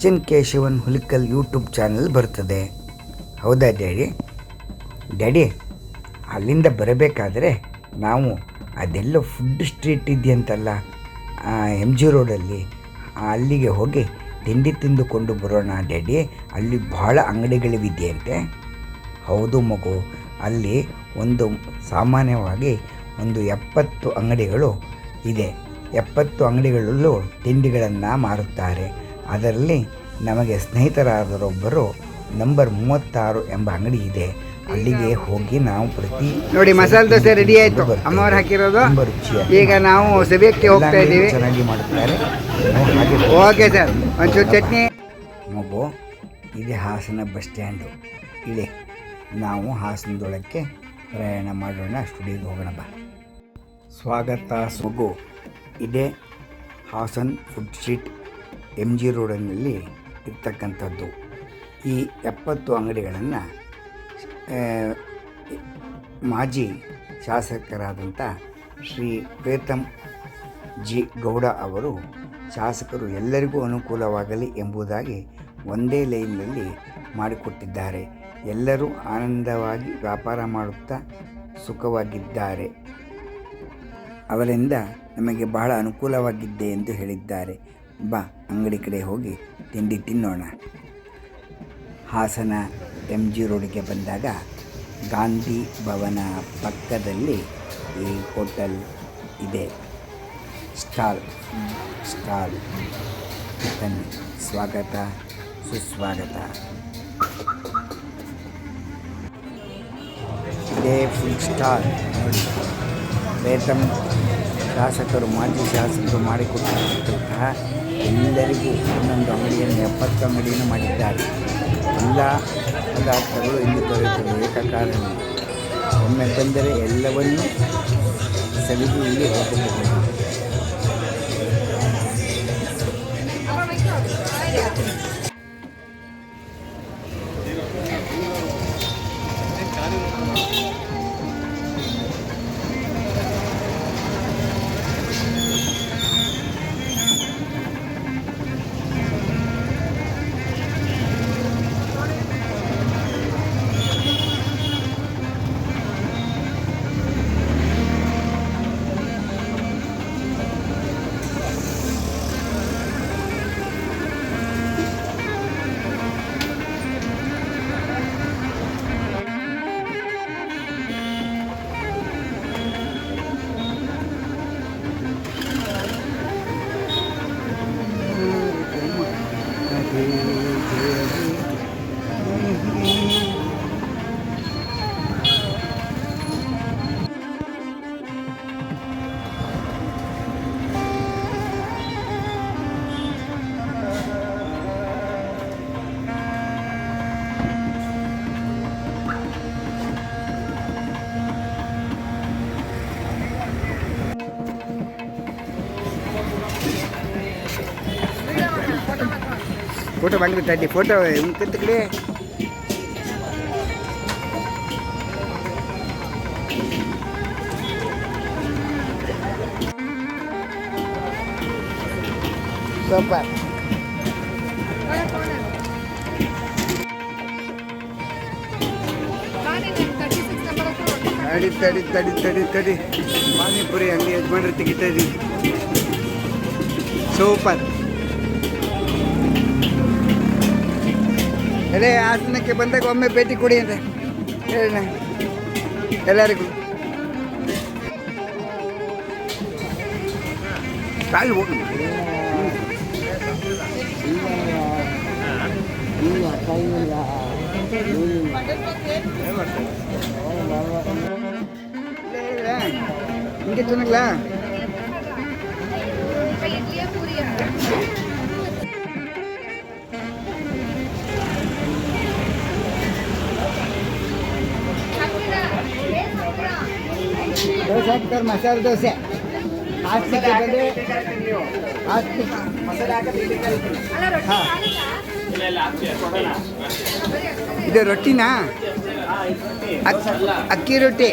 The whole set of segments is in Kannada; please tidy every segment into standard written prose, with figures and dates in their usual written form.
ಸಚಿನ್ ಕೇಶವನ್ ಹುಲಿಕಲ್ ಯೂಟ್ಯೂಬ್ ಚಾನಲ್ ಬರ್ತದೆ. ಹೌದಾ ಡ್ಯಾಡಿ? ಡ್ಯಾಡಿ, ಅಲ್ಲಿಂದ ಬರಬೇಕಾದ್ರೆ ನಾವು ಅದೆಲ್ಲ ಫುಡ್ ಸ್ಟ್ರೀಟ್ ಇದೆಯಂತಲ್ಲ MG ರೋಡಲ್ಲಿ, ಅಲ್ಲಿಗೆ ಹೋಗಿ ತಿಂಡಿ ತಿಂದುಕೊಂಡು ಬರೋಣ ಡ್ಯಾಡಿ. ಅಲ್ಲಿ ಭಾಳ ಅಂಗಡಿಗಳಿವೆಯಂತೆ. ಹೌದು ಮಗು, ಅಲ್ಲಿ ಸಾಮಾನ್ಯವಾಗಿ 70 ಅಂಗಡಿಗಳು ಇದೆ. 70 ಅಂಗಡಿಗಳಲ್ಲೂ ತಿಂಡಿಗಳನ್ನು ಮಾರುತ್ತಾರೆ. ಅದರಲ್ಲಿ ನಮಗೆ ಸ್ನೇಹಿತರಾದರೊಬ್ಬರು ನಂಬರ್ 36 ಎಂಬ ಅಂಗಡಿ ಇದೆ. ಅಲ್ಲಿಗೆ ಹೋಗಿ ನಾವು ಪ್ರತಿ ನೋಡಿ ಮಸಾಲೆ ದೋಸೆ ರೆಡಿ ಆಯಿತು, ಅಮ್ಮವ್ರು ಹಾಕಿರೋದು. ಈಗ ನಾವು ಸವಿಯಕ್ಕೆ ಹೋಗ್ತಾ ಇದ್ದೀವಿ. ಚೆನ್ನಾಗಿ ಮಾಡುತ್ತಾರೆ. ಓಕೆ ಸರ್, ಒಂಚೂರು ಚಟ್ನಿ. ಮಗು, ಇದೆ ಹಾಸನ ಬಸ್ ಸ್ಟ್ಯಾಂಡು. ಇದೆ, ನಾವು ಹಾಸನದೊಳಕ್ಕೆ ಪ್ರಯಾಣ ಮಾಡೋಣ. ಸ್ಟುಡಿಯೋಗೆ ಹೋಗೋಣ ಬಾ. ಸ್ವಾಗತ ಮಗು. ಇದೇ ಹಾಸನ್ ಫುಡ್ ಸ್ಟ್ರೀಟ್ MG ರೋಡಿನಲ್ಲಿ ಇರ್ತಕ್ಕಂಥದ್ದು. ಈ 70 ಅಂಗಡಿಗಳನ್ನು ಮಾಜಿ ಶಾಸಕರಾದಂಥ ಶ್ರೀ ಪ್ರೀತಮ್ ಜಿ ಗೌಡ ಅವರು ಶಾಸಕರು ಎಲ್ಲರಿಗೂ ಅನುಕೂಲವಾಗಲಿ ಎಂಬುದಾಗಿ ಒಂದೇ ಲೈನ್ನಲ್ಲಿ ಮಾಡಿಕೊಟ್ಟಿದ್ದಾರೆ. ಎಲ್ಲರೂ ಆನಂದವಾಗಿ ವ್ಯಾಪಾರ ಮಾಡುತ್ತಾ ಸುಖವಾಗಿದ್ದಾರೆ. ಅವರಿಂದ ನಮಗೆ ಬಹಳ ಅನುಕೂಲವಾಗಿದ್ದೆ ಎಂದು ಹೇಳಿದ್ದಾರೆ. ಬಾ, ಅಂಗಡಿ ಕಡೆ ಹೋಗಿ ತಿಂಡಿ ತಿನ್ನೋಣ. ಹಾಸನ MG ರೋಡಿಗೆ ಬಂದಾಗ ಗಾಂಧಿ ಭವನ ಪಕ್ಕದಲ್ಲಿ ಈ ಹೋಟೆಲ್ ಇದೆ. ಸ್ಟಾಲ್ ಬನ್ನಿ. ಸ್ವಾಗತ ಸುಸ್ವಾಗತ. ಇದೇ ಫುಡ್ ಸ್ಟಾಲ್ ನೋಡಿ. ಪ್ರೀತಮ್ ಶಾಸಕರು, ಮಾಜಿ ಶಾಸಕರು ಮಾಡಿಕೊಟ್ಟಿರುವಂತಹ ಎಲ್ಲರಿಗೂ ಒಂದೊಂದು ಅಂಗಡಿಯನ್ನು 70 ಅಂಗಡಿಯನ್ನು ಮಾಡಿದ್ದಾರೆ. ಎಲ್ಲ ಪದಾರ್ಥಗಳು ಇಲ್ಲಿ ದೊರೆಯುತ್ತವೆ ಏಕಕಾಲದಲ್ಲಿ. ಒಮ್ಮೆ ಬಂದರೆ ಎಲ್ಲವನ್ನೂ ಸವಿದು ಇಲ್ಲಿ ಹೋಗಬಹುದು. ಫೋಟೋ ಬಂದ್ಬಿಟ್ಟು ಫೋಟೋ ಇಂತ ಕಡೆ ಸೂಪರ್. ತಡಿ ಪಾನಿಪುರಿ ಅಂಗಡಿ ಯಜಮಾನ್ರು ತೆಗಿತಾ ಇದ್ದೀವಿ. ಸೂಪರ್. ಅದೇ ಹಾಸನಕ್ಕೆ ಬಂದಾಗ ಒಮ್ಮೆ ಭೇಟಿ ಕೊಡಿ ಅಂತ ಹೇಳ ಎಲ್ಲರಿಗೂ. ಕಾಲು ಹೋಗಿ ಹಿಂಗೆ ಚೆನ್ನಾಗಲ್ಲ. ದೋಸೆ ಹಾಕ್ತಾರೆ, ಮಸಾಲೆ ದೋಸೆ. ಹಾಸ್ಪಿಟ್ಲಿಗೆ ಬಂದರೆ ಇದು ರೊಟ್ಟಿನಾ? ಅಕ್ಕಿ ರೊಟ್ಟಿ.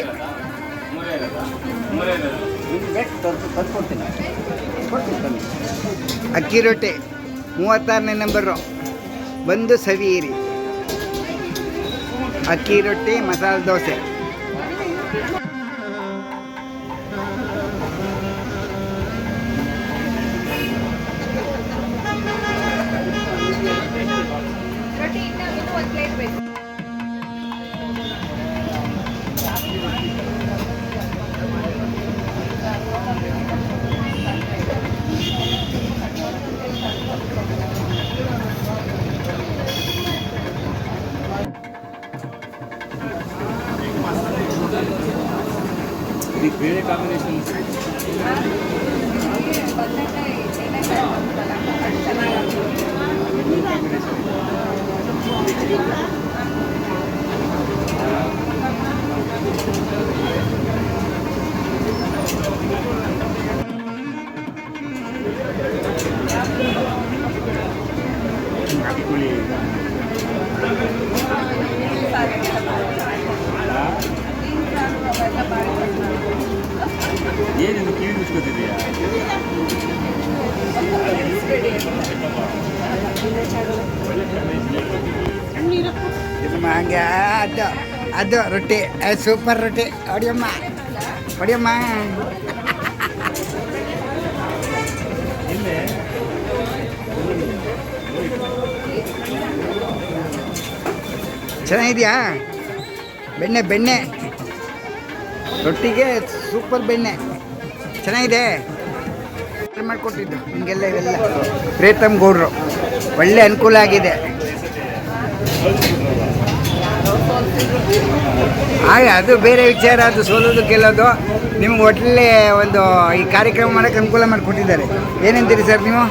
ಅಕ್ಕಿ ರೊಟ್ಟಿ 36ನೇ ನಂಬರು. ಬಂದು ಸವಿಯಿರಿ. ಅಕ್ಕಿ ರೊಟ್ಟಿ ಮಸಾಲೆ ದೋಸೆ. ಬೇರೆ ಕಾಂಬಿನೇಷನ್ ಏನಿದು ಕಿವಿ ಮುಚ್ಕೋತಿದೆಯಾ? ಹಂಗೆ ಅದು ರೊಟ್ಟಿ ಸೂಪರ್ ರೊಟ್ಟಿ. ಹೊಡಿಯಮ್ಮ ಹೊಡಿಯಮ್ಮ. ಚೆನ್ನಾಗಿದೆಯಾ? ಬೆಣ್ಣೆ ರೊಟ್ಟಿಗೆ ಸೂಪರ್ ಬೆಣ್ಣೆ ಚೆನ್ನಾಗಿದೆ. ಮಾಡಿಕೊಟ್ಟಿದ್ದು ನಿಮಗೆಲ್ಲ ಇವೆಲ್ಲ ಪ್ರೀತಮ್ ಗೌಡ್ರು. ಒಳ್ಳೆ ಅನುಕೂಲ ಆಗಿದೆ. ಹಾಗೆ ಅದು ಬೇರೆ ವಿಚಾರ, ಅದು ಸೋಲೋದು ಗೆಲ್ಲೋದು. ನಿಮ್ಗೆ ಒಳ್ಳೆ ಒಂದು ಈ ಕಾರ್ಯಕ್ರಮ ಮಾಡೋಕ್ಕೆ ಅನುಕೂಲ ಮಾಡಿಕೊಟ್ಟಿದ್ದಾರೆ. ಏನಂತೀರಿ ಸರ್ ನೀವು?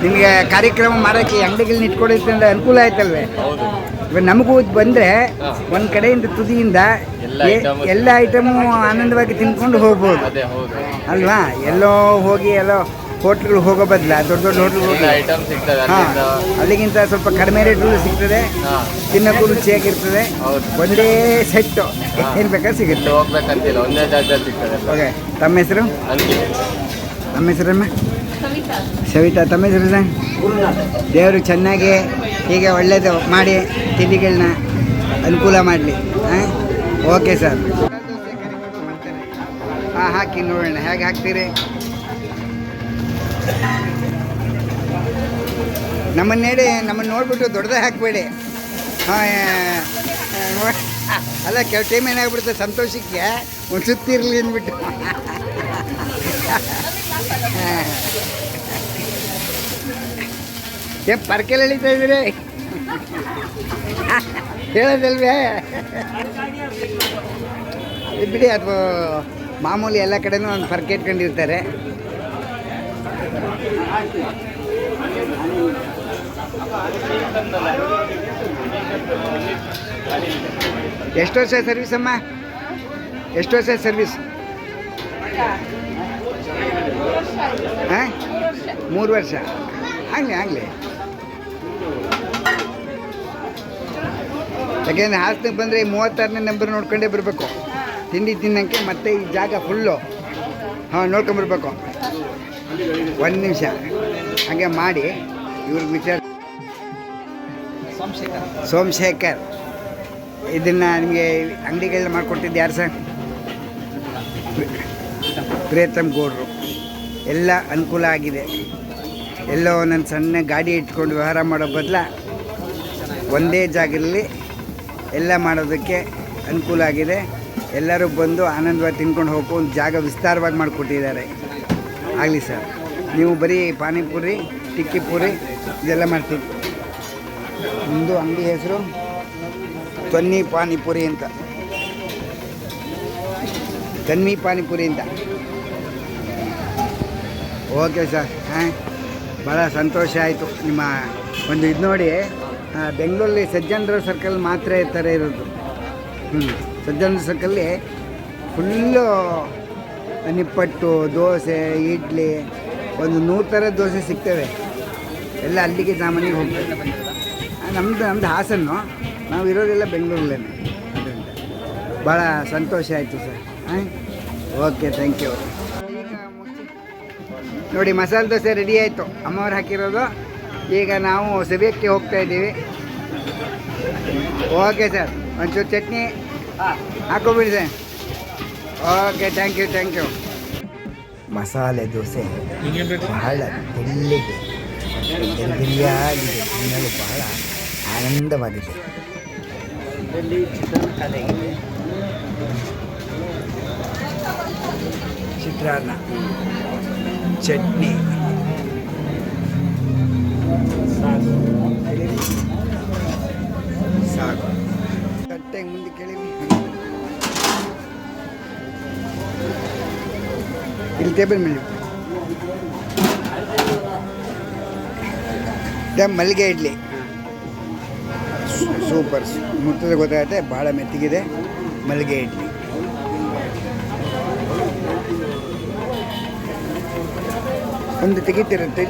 ನಿಮಗೆ ಕಾರ್ಯಕ್ರಮ ಮಾಡೋಕ್ಕೆ ಅಂಗಡಿಗಳನ್ನ ಇಟ್ಕೊಡೋದ್ರಿಂದ ಅನುಕೂಲ ಆಯ್ತಲ್ವೇ? ಇವಾಗ ನಮಗೂ ಬಂದರೆ ಒಂದು ಕಡೆಯಿಂದ ತುದಿಯಿಂದ ಎಲ್ಲ ಐಟಮು ಆನಂದವಾಗಿ ತಿನ್ಕೊಂಡು ಹೋಗ್ಬೋದು ಅಲ್ವಾ? ಎಲ್ಲೋ ಹೋಗಿ ಎಲ್ಲೋ ಹೋಟ್ಲ್ಗಳು ಹೋಗೋ ಬದಲ ದೊಡ್ಡ ದೊಡ್ಡ ಹೋಟ್ಲ್ ಹೋಗಿ ಅಲ್ಲಿಗಿಂತ ಸ್ವಲ್ಪ ಕಡಿಮೆ ರೇಟಲ್ಲೂ ಸಿಗ್ತದೆ, ತಿನ್ನೋಕ್ಕೂ ರುಚಿಯಾಗಿರ್ತದೆ. ಒಂದೇ ಸೆಟ್ಟು ಏನು ಬೇಕಾದ್ರೆ ಸಿಗುತ್ತೆ. ಓಕೆ, ತಮ್ಮ ಹೆಸರು? ನಮ್ಮ ಹೆಸರಮ್ಮ ಸವಿತಾ. ತಮ್ಮ ಹೆಸರು ಸರ್? ದೇವರು ಚೆನ್ನಾಗಿ ಹೀಗೆ ಒಳ್ಳೇದು ಮಾಡಿ ತಿಂಡಿಗಳನ್ನ ಅನುಕೂಲ ಮಾಡಲಿ. Okay sir. ಹಾಕಿ ನೋಡೋಣ ಹೇಗೆ ಹಾಕ್ತೀರಿ. ನಮ್ಮನ್ನು ನೋಡ್ಬಿಟ್ಟು ದೊಡ್ಡದೇ ಹಾಕಬೇಡಿ. ಅಲ್ಲ, ಕೆಲವು ಟೈಮ್ ಏನಾಗ್ಬಿಡುತ್ತೆ, ಸಂತೋಷಕ್ಕೆ ಒಂದು ಸುತ್ತಿರಲಿ ಅಂದ್ಬಿಟ್ಟು. ಪರ್ಕೆಲ್ ಎಳಿತಾ ಇದ್ದೀರಿ ಹೇಳೋದಲ್ವೇ? ಬಿಡಿ, ಅದು ಮಾಮೂಲಿ ಎಲ್ಲ ಕಡೆನೂ ಒಂದು ಪರ್ಕೆ ಇಟ್ಕೊಂಡಿರ್ತಾರೆ. ಎಷ್ಟು ವರ್ಷ ಸರ್ವಿಸ್ ಅಮ್ಮ? ಎಷ್ಟು ವರ್ಷ ಸರ್ವಿಸ್? 3 ವರ್ಷ. ಆಗಲಿ. ಯಾಕೆಂದರೆ ಹಾಸನಕ್ಕೆ ಬಂದರೆ 36ನೇ ನಂಬರ್ ನೋಡ್ಕೊಂಡೇ ಬರಬೇಕು ತಿಂಡಿ ತಿನ್ನೋಕ್ಕೆ. ಮತ್ತು ಈ ಜಾಗ ಫುಲ್ಲು ನೋಡ್ಕೊಂಬರ್ಬೇಕು. 1 ನಿಮಿಷ ಹಾಗೆ ಮಾಡಿ ಇವ್ರಿಗೆ ವಿಚಾರ. ಸೋಮಶೇಖರ್ ಇದನ್ನು ನಿಮಗೆ ಅಂಗಡಿಗಳನ್ನ ಮಾಡಿಕೊಟ್ಟಿದ್ದು ಯಾರು ಸರ್? ಪ್ರೀತಮ್ ಗೌಡ್ರು. ಎಲ್ಲ ಅನುಕೂಲ ಆಗಿದೆ. ಎಲ್ಲೋ ನನ್ನ ಸಣ್ಣ ಗಾಡಿ ಇಟ್ಕೊಂಡು ವ್ಯವಹಾರ ಮಾಡೋ ಬದಲ ಒಂದೇ ಜಾಗದಲ್ಲಿ ಎಲ್ಲ ಮಾಡೋದಕ್ಕೆ ಅನುಕೂಲ ಆಗಿದೆ. ಎಲ್ಲರೂ ಬಂದು ಆನಂದವಾಗಿ ತಿನ್ಕೊಂಡು ಹೋಗೋ ಒಂದು ಜಾಗ ವಿಸ್ತಾರವಾಗಿ ಮಾಡಿಕೊಟ್ಟಿದ್ದಾರೆ. ಆಗಲಿ ಸರ್. ನೀವು ಬರೀ ಪಾನಿಪುರಿ, ಟಿಕ್ಕಿ ಪೂರಿ ಇದೆಲ್ಲ ಮಾಡ್ತೀವಿ. ನಿಮ್ಮದು ಅಂಗಡಿ ಹೆಸರು ತನ್ವಿ ಪಾನಿಪುರಿ ಅಂತ. ತನ್ವಿ ಪಾನಿಪುರಿ ಅಂತ. Okay sir. ಭಾಳ ಸಂತೋಷ ಆಯಿತು. ನಿಮ್ಮ ಒಂದು ಇದು ನೋಡಿ, ಬೆಂಗಳೂರಲ್ಲಿ ಸಜ್ಜನರ ಸರ್ಕಲ್ ಮಾತ್ರ ಈ ಥರ ಇರೋದು. ಸಜ್ಜನರ ಸರ್ಕಲ್ಲಿ ಫುಲ್ಲು ನಿಪ್ಪಟ್ಟು, ದೋಸೆ, ಇಡ್ಲಿ, ಒಂದು 100 ಥರ ದೋಸೆ ಸಿಗ್ತವೆ. ಎಲ್ಲ ಅಲ್ಲಿಗೆ ಸಾಮಾನ್ಯ ಹೋಗ್ತದೆ. ನಮ್ಮದು ಹಾಸನ್ನು, ನಾವು ಇರೋದೆಲ್ಲ ಬೆಂಗಳೂರಲ್ಲೇ. ಅದರಿಂದ ಭಾಳ ಸಂತೋಷ ಆಯಿತು ಸರ್. Okay, thank you. ನೋಡಿ, ಮಸಾಲೆ ದೋಸೆ ರೆಡಿ ಆಯಿತು. ಅಮ್ಮವ್ರು ಹಾಕಿರೋದು ಈಗ ನಾವು ಸಭೆಗೆ ಹೋಗ್ತಾ ಇದ್ದೀವಿ. ಓಕೆ ಸರ್, ಒಂಚೂರು ಚಟ್ನಿ ಹಾಕೋಬಿಡಿ sir. Okay, thank you. Masala dosa ಬಹಳ ತೆಳ್ಳಿಗೆ ಗರಿಗರಿಯಾಗಿದೆ, ತಿನ್ನಲು ಬಹಳ ಆನಂದವಾಗಿದೆ. ಚಿತ್ರಾನ್ನ, ಚಟ್ನಿ, ಸಾಕು. ಕಟ್ಟೆ ಮುಂದೆ ಕೇಳಿ ಇಲ್ಲಿ ಟೇಬಲ್ ಮೇಲೆ ಮಲ್ಲಿಗೆ ಇಡ್ಲಿ ಸೂಪರ್. ಮುಟ್ಟದ ಗೊತ್ತಾಗುತ್ತೆ, ಭಾಳ ಮೆತ್ತಗಿದೆ ಮಲ್ಲಿಗೆ ಇಡ್ಲಿ. ಒಂದು ತೆಗಿತಿರುತ್ತೆ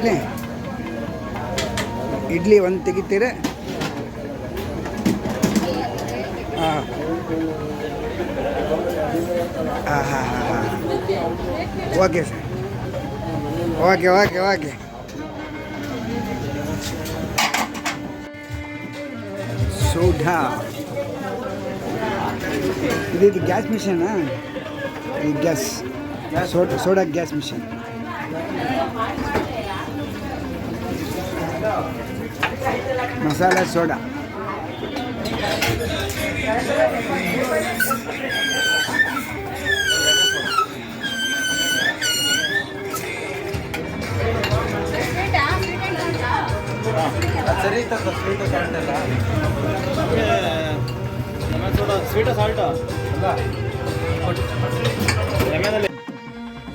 ಇಡ್ಲಿ ಒಂದು ತೆಗಿತೀರ. ಹಾಂ, ಓಕೆ ಸರ್, ಓಕೆ. ಸೋಡಾ, ಇದು ಗ್ಯಾಸ್ ಮಿಷನಾ? ಈ gas soda gas machine. Masala soda,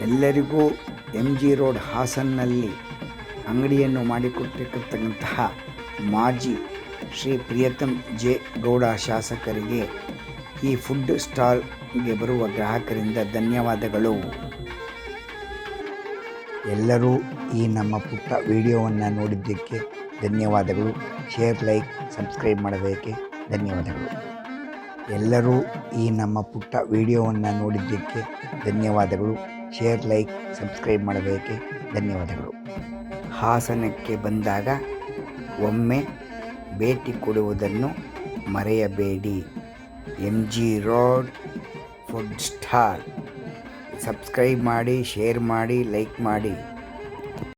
ಎಲ್ಲರಿಗೂ MG ರೋಡ್ ಹಾಸನ್ನಲ್ಲಿ ಅಂಗಡಿಯನ್ನು ಮಾಡಿಕೊಟ್ಟಿರತಕ್ಕಂತಹ ಮಾಜಿ ಶ್ರೀ ಪ್ರಿಯತಮ್ ಜೆ ಗೌಡ ಶಾಸಕರಿಗೆ ಈ ಫುಡ್ ಸ್ಟಾಲ್ಗೆ ಬರುವ ಗ್ರಾಹಕರಿಂದ ಧನ್ಯವಾದಗಳು. ಎಲ್ಲರೂ ಈ ನಮ್ಮ ಪುಟ್ಟ ವಿಡಿಯೋವನ್ನು ನೋಡಿದ್ದಕ್ಕೆ ಧನ್ಯವಾದಗಳು. ಶೇರ್, ಲೈಕ್, ಸಬ್ಸ್ಕ್ರೈಬ್ ಮಾಡಬೇಕೆ ಧನ್ಯವಾದಗಳು. ಎಲ್ಲರೂ ಈ ನಮ್ಮ ಪುಟ್ಟ ವಿಡಿಯೋವನ್ನು ನೋಡಿದ್ದಕ್ಕೆ ಧನ್ಯವಾದಗಳು. ಶೇರ್, ಲೈಕ್, ಸಬ್ಸ್ಕ್ರೈಬ್ ಮಾಡಬೇಕೆ ಧನ್ಯವಾದಗಳು. ಹಾಸನಕ್ಕೆ ಬಂದಾಗ ಒಮ್ಮೆ ಭೇಟಿ ಕೊಡುವುದನ್ನು ಮರೆಯಬೇಡಿ. MG road food stall. Subscribe ಮಾಡಿ, ಶೇರ್ ಮಾಡಿ, ಲೈಕ್ ಮಾಡಿ.